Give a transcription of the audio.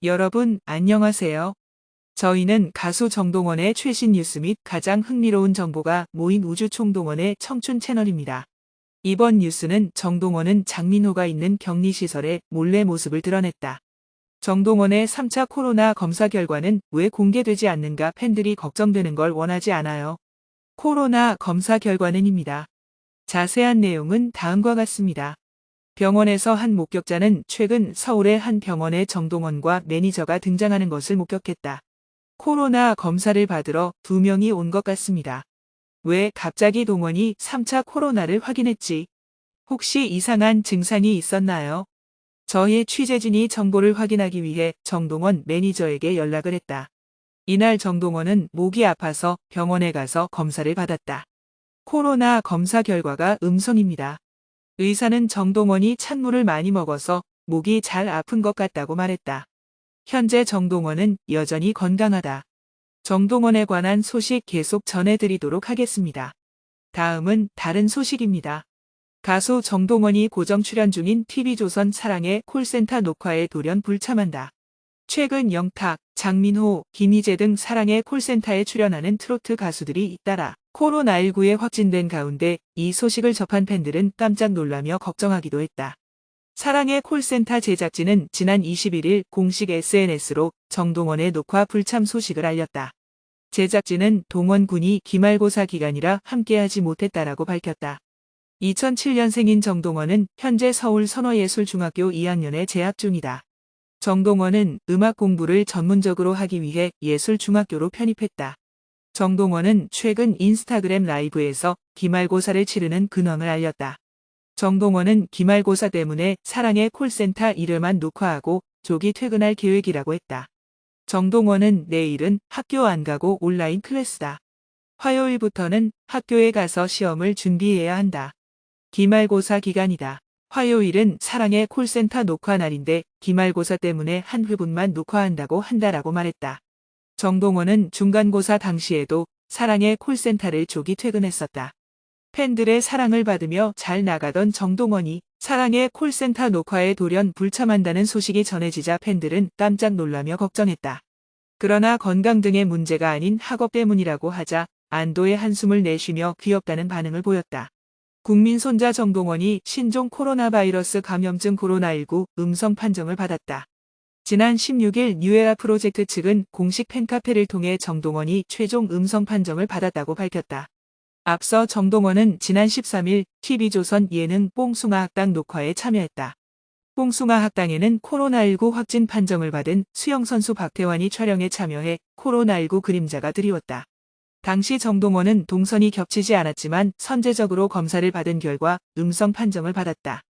여러분, 안녕하세요. 저희는 가수 정동원의 최신 뉴스 및 가장 흥미로운 정보가 모인 우주총동원의 청춘 채널입니다. 이번 뉴스는 정동원은 장민호가 있는 격리시설의 몰래 모습을 드러냈다. 정동원의 3차 코로나 검사 결과는 왜 공개되지 않는가 팬들이 걱정되는 걸 원하지 않아요. 코로나 검사 결과는입니다. 자세한 내용은 다음과 같습니다. 병원에서 한 목격자는 최근 서울의 한 병원에 정동원과 매니저가 등장하는 것을 목격했다. 코로나 검사를 받으러 두 명이 온 것 같습니다. 왜 갑자기 동원이 3차 코로나를 확인했지? 혹시 이상한 증상이 있었나요? 저희 취재진이 정보를 확인하기 위해 정동원 매니저에게 연락을 했다. 이날 정동원은 목이 아파서 병원에 가서 검사를 받았다. 코로나 검사 결과가 음성입니다. 의사는 정동원이 찬물을 많이 먹어서 목이 잘 아픈 것 같다고 말했다. 현재 정동원은 여전히 건강하다. 정동원에 관한 소식 계속 전해드리도록 하겠습니다. 다음은 다른 소식입니다. 가수 정동원이 고정 출연 중인 TV조선 사랑의 콜센터 녹화에 돌연 불참한다. 최근 영탁, 장민호, 김희재 등 사랑의 콜센터에 출연하는 트로트 가수들이 잇따라 코로나19에 확진된 가운데 이 소식을 접한 팬들은 깜짝 놀라며 걱정하기도 했다. 사랑의 콜센터 제작진은 지난 21일 공식 SNS로 정동원의 녹화 불참 소식을 알렸다. 제작진은 동원 군이 기말고사 기간이라 함께하지 못했다라고 밝혔다. 2007년생인 정동원은 현재 서울 선화예술중학교 2학년에 재학 중이다. 정동원은 음악 공부를 전문적으로 하기 위해 예술중학교로 편입했다. 정동원은 최근 인스타그램 라이브에서 기말고사를 치르는 근황을 알렸다. 정동원은 기말고사 때문에 사랑의 콜센터 1회만 녹화하고 조기 퇴근할 계획이라고 했다. 정동원은 내일은 학교 안 가고 온라인 클래스다. 화요일부터는 학교에 가서 시험을 준비해야 한다. 기말고사 기간이다. 화요일은 사랑의 콜센터 녹화 날인데 기말고사 때문에 한 회분만 녹화한다고 한다라고 말했다. 정동원은 중간고사 당시에도 사랑의 콜센터를 조기 퇴근했었다. 팬들의 사랑을 받으며 잘 나가던 정동원이 사랑의 콜센터 녹화에 돌연 불참한다는 소식이 전해지자 팬들은 깜짝 놀라며 걱정했다. 그러나 건강 등의 문제가 아닌 학업 때문이라고 하자 안도의 한숨을 내쉬며 귀엽다는 반응을 보였다. 국민 손자 정동원이 신종 코로나 바이러스 감염증 코로나19 음성 판정을 받았다. 지난 16일 뉴에라 프로젝트 측은 공식 팬카페를 통해 정동원이 최종 음성 판정을 받았다고 밝혔다. 앞서 정동원은 지난 13일 TV조선 예능 뽕숭아 학당 녹화에 참여했다. 뽕숭아 학당에는 코로나19 확진 판정을 받은 수영선수 박태환이 촬영에 참여해 코로나19 그림자가 드리웠다. 당시 정동원은 동선이 겹치지 않았지만 선제적으로 검사를 받은 결과 음성 판정을 받았다.